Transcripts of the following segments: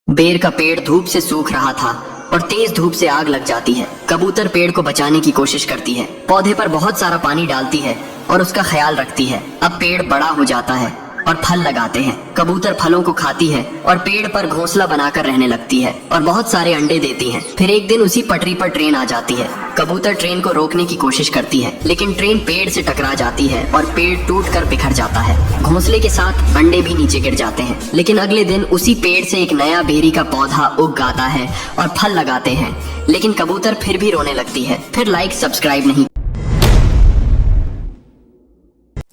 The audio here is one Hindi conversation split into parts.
बेर का पेड़ धूप से सूख रहा था और तेज धूप से आग लग जाती है। कबूतर पेड़ को बचाने की कोशिश करती है, पौधे पर बहुत सारा पानी डालती है और उसका ख्याल रखती है। अब पेड़ बड़ा हो जाता है और फल लगाते हैं। कबूतर फलों को खाती है और पेड़ पर घोंसला बनाकर रहने लगती है और बहुत सारे अंडे देती है। फिर एक दिन उसी पटरी पर ट्रेन आ जाती है। कबूतर ट्रेन को रोकने की कोशिश करती है, लेकिन ट्रेन पेड़ से टकरा जाती है और पेड़ टूटकर बिखर जाता है। घोंसले के साथ अंडे भी नीचे गिर जाते हैं। लेकिन अगले दिन उसी पेड़ से एक नया बेरी का पौधा उग आता है और फल लगाते हैं। लेकिन कबूतर फिर भी रोने लगती है। फिर लाइक सब्सक्राइब नहीं।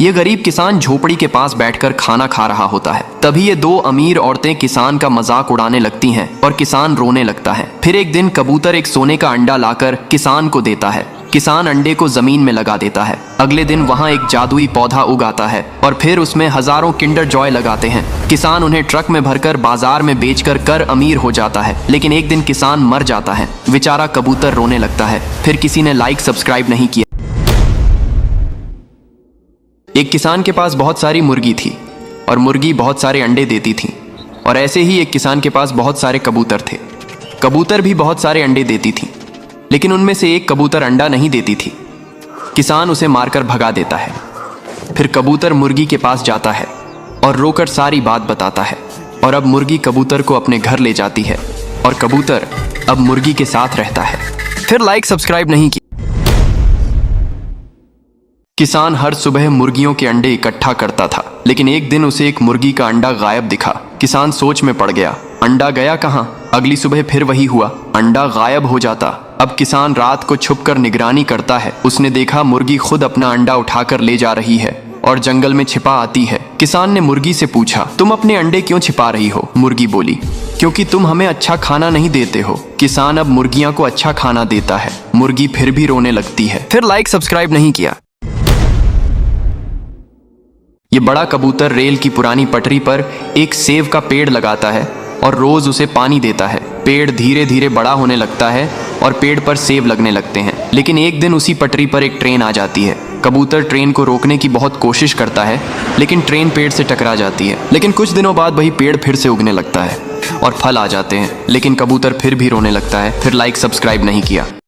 ये गरीब किसान झोपड़ी के पास बैठकर खाना खा रहा होता है। तभी ये दो अमीर औरतें किसान का मजाक उड़ाने लगती हैं और किसान रोने लगता है। फिर एक दिन कबूतर एक सोने का अंडा लाकर किसान को देता है। किसान अंडे को जमीन में लगा देता है। अगले दिन वहाँ एक जादुई पौधा उगाता है और फिर उसमें हजारों किंडर जॉय लगाते हैं। किसान उन्हें ट्रक में भरकर बाजार में बेचकर कर अमीर हो जाता है। लेकिन एक दिन किसान मर जाता है। बेचारा कबूतर रोने लगता है। फिर किसी ने लाइक सब्सक्राइब नहीं किया। एक किसान के पास बहुत सारी मुर्गी थी और मुर्गी बहुत सारे अंडे देती थी। और ऐसे ही एक किसान के पास बहुत सारे कबूतर थे। कबूतर भी बहुत सारे अंडे देती थी, लेकिन उनमें से एक कबूतर अंडा नहीं देती थी। किसान उसे मारकर भगा देता है। फिर कबूतर मुर्गी के पास जाता है और रोकर सारी बात बताता है। और अब मुर्गी कबूतर को अपने घर ले जाती है और कबूतर अब मुर्गी के साथ रहता है। फिर लाइक सब्सक्राइब नहीं किया। किसान हर सुबह मुर्गियों के अंडे इकट्ठा करता था, लेकिन एक दिन उसे एक मुर्गी का अंडा गायब दिखा। किसान सोच में पड़ गया, अंडा गया कहाँ? अगली सुबह फिर वही हुआ, अंडा गायब हो जाता। अब किसान रात को छुपकर निगरानी करता है। उसने देखा मुर्गी खुद अपना अंडा उठाकर ले जा रही है और जंगल में छिपा आती है। किसान ने मुर्गी से पूछा, तुम अपने अंडे क्यों छिपा रही हो? मुर्गी बोली, क्योंकि तुम हमें अच्छा खाना नहीं देते हो। किसान अब मुर्गियां को अच्छा खाना देता है। मुर्गी फिर भी रोने लगती है। फिर लाइक सब्सक्राइब नहीं किया। ये बड़ा कबूतर रेल की पुरानी पटरी पर एक सेब का पेड़ लगाता है और रोज उसे पानी देता है। पेड़ धीरे धीरे बड़ा होने लगता है और पेड़ पर सेब लगने लगते हैं। लेकिन एक दिन उसी पटरी पर एक ट्रेन आ जाती है। कबूतर ट्रेन को रोकने की बहुत कोशिश करता है, लेकिन ट्रेन पेड़ से टकरा जाती है। लेकिन कुछ दिनों बाद वही पेड़ फिर से उगने लगता है और फल आ जाते हैं। लेकिन कबूतर फिर भी रोने लगता है। फिर लाइक सब्सक्राइब नहीं किया।